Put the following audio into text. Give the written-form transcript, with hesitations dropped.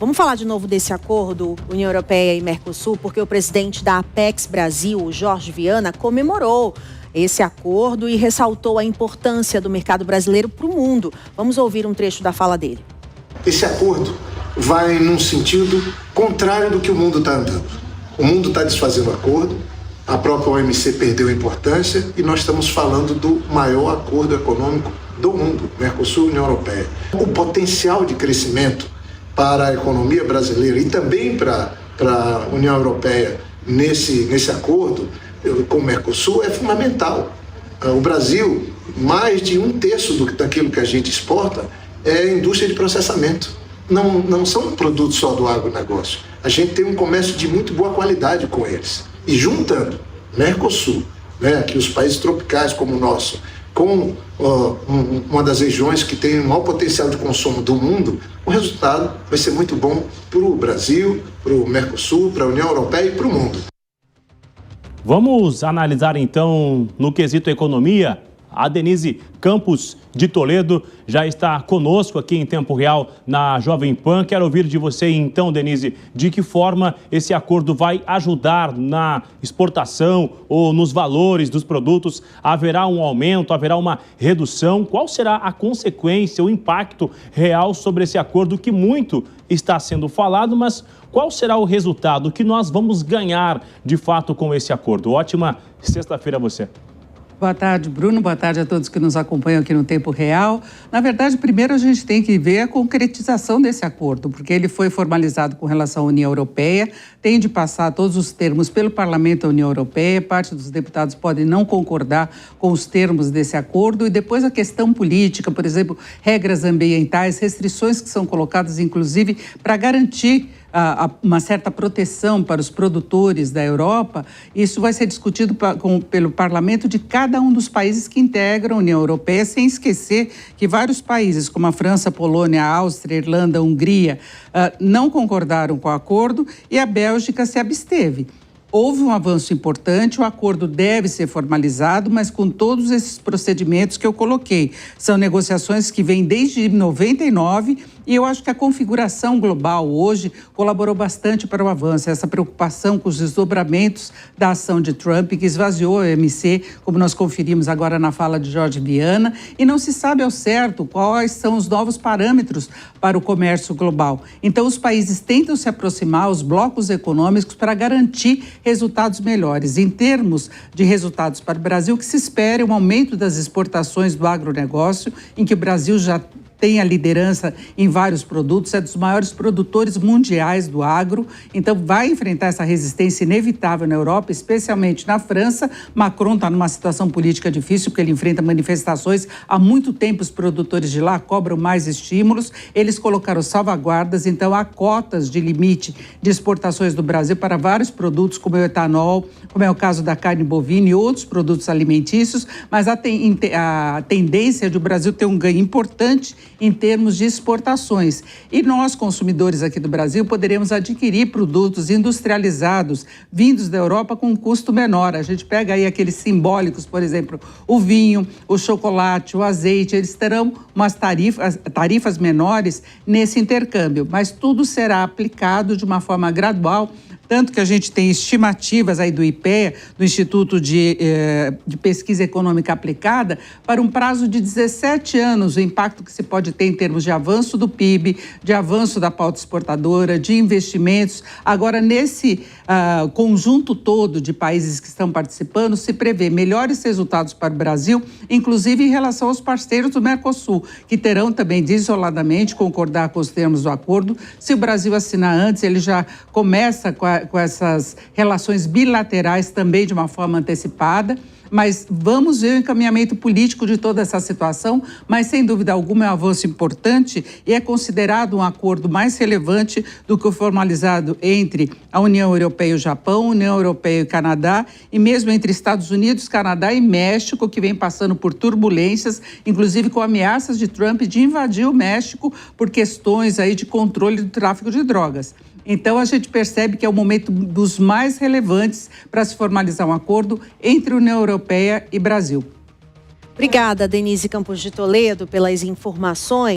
Vamos falar de novo desse acordo União Europeia e Mercosul, porque o presidente da Apex Brasil, Jorge Viana, comemorou esse acordo e ressaltou a importância do mercado brasileiro para o mundo. Vamos ouvir um trecho da fala dele. Esse acordo vai num sentido contrário do que o mundo está andando. O mundo está desfazendo o acordo, a própria OMC perdeu importância e nós estamos falando do maior acordo econômico do mundo, Mercosul e União Europeia. O potencial de crescimento para a economia brasileira e também para a União Europeia nesse acordo com o Mercosul é fundamental. O Brasil, mais de 1/3 daquilo que a gente exporta é indústria de processamento. Não são produtos só do agronegócio. A gente tem um comércio de muito boa qualidade com eles. E juntando Mercosul, que os países tropicais como o nosso, com uma das regiões que tem o maior potencial de consumo do mundo, o resultado vai ser muito bom para o Brasil, para o Mercosul, para a União Europeia e para o mundo. Vamos analisar então no quesito economia. A Denise Campos de Toledo já está conosco aqui em tempo real na Jovem Pan. Quero ouvir de você então, Denise, de que forma esse acordo vai ajudar na exportação ou nos valores dos produtos? Haverá um aumento, haverá uma redução? Qual será a consequência, o impacto real sobre esse acordo que muito está sendo falado, mas qual será o resultado que nós vamos ganhar de fato com esse acordo? Ótima sexta-feira a você. Boa tarde, Bruno. Boa tarde a todos que nos acompanham aqui no Tempo Real. Na verdade, primeiro a gente tem que ver a concretização desse acordo, porque ele foi formalizado com relação à União Europeia, tem de passar todos os termos pelo Parlamento da União Europeia, parte dos deputados podem não concordar com os termos desse acordo, e depois a questão política, por exemplo, regras ambientais, restrições que são colocadas, inclusive, para garantir uma certa proteção para os produtores da Europa. Isso vai ser discutido pelo parlamento de cada um dos países que integram a União Europeia, sem esquecer que vários países, como a França, Polônia, a Áustria, a Irlanda, a Hungria, não concordaram com o acordo e a Bélgica se absteve. Houve um avanço importante, o acordo deve ser formalizado, mas com todos esses procedimentos que eu coloquei. São negociações que vêm desde 99 e eu acho que a configuração global hoje colaborou bastante para o avanço. Essa preocupação com os desdobramentos da ação de Trump, que esvaziou a OMC, como nós conferimos agora na fala de Jorge Viana, e não se sabe ao certo quais são os novos parâmetros para o comércio global. Então, os países tentam se aproximar aos blocos econômicos para garantir resultados melhores. Em termos de resultados para o Brasil, que se espere um aumento das exportações do agronegócio, em que o Brasil já tem a liderança em vários produtos, é dos maiores produtores mundiais do agro, então vai enfrentar essa resistência inevitável na Europa, especialmente na França. Macron está numa situação política difícil, porque ele enfrenta manifestações. Há muito tempo os produtores de lá cobram mais estímulos, eles colocaram salvaguardas, então há cotas de limite de exportações do Brasil para vários produtos, como o etanol, como é o caso da carne bovina e outros produtos alimentícios, mas a tendência é de o Brasil ter um ganho importante em termos de exportações. E nós, consumidores aqui do Brasil, poderemos adquirir produtos industrializados vindos da Europa com um custo menor. A gente pega aí aqueles simbólicos, por exemplo, o vinho, o chocolate, o azeite, eles terão umas tarifas menores nesse intercâmbio, mas tudo será aplicado de uma forma gradual, tanto que a gente tem estimativas aí do IPEA, do Instituto de Pesquisa Econômica Aplicada, para um prazo de 17 anos, o impacto que se pode ter em termos de avanço do PIB, de avanço da pauta exportadora, de investimentos. Agora, nesse conjunto todo de países que estão participando, se prevê melhores resultados para o Brasil, inclusive em relação aos parceiros do Mercosul, que terão também de isoladamente concordar com os termos do acordo. Se o Brasil assinar antes, ele já começa com essas relações bilaterais também de uma forma antecipada. Mas vamos ver o encaminhamento político de toda essa situação, mas sem dúvida alguma é um avanço importante e é considerado um acordo mais relevante do que o formalizado entre a União Europeia e o Japão, União Europeia e o Canadá, e mesmo entre Estados Unidos, Canadá e México, que vem passando por turbulências, inclusive com ameaças de Trump de invadir o México por questões aí de controle do tráfico de drogas. Então, a gente percebe que é o momento dos mais relevantes para se formalizar um acordo entre União Europeia e Brasil. Obrigada, Denise Campos de Toledo, pelas informações.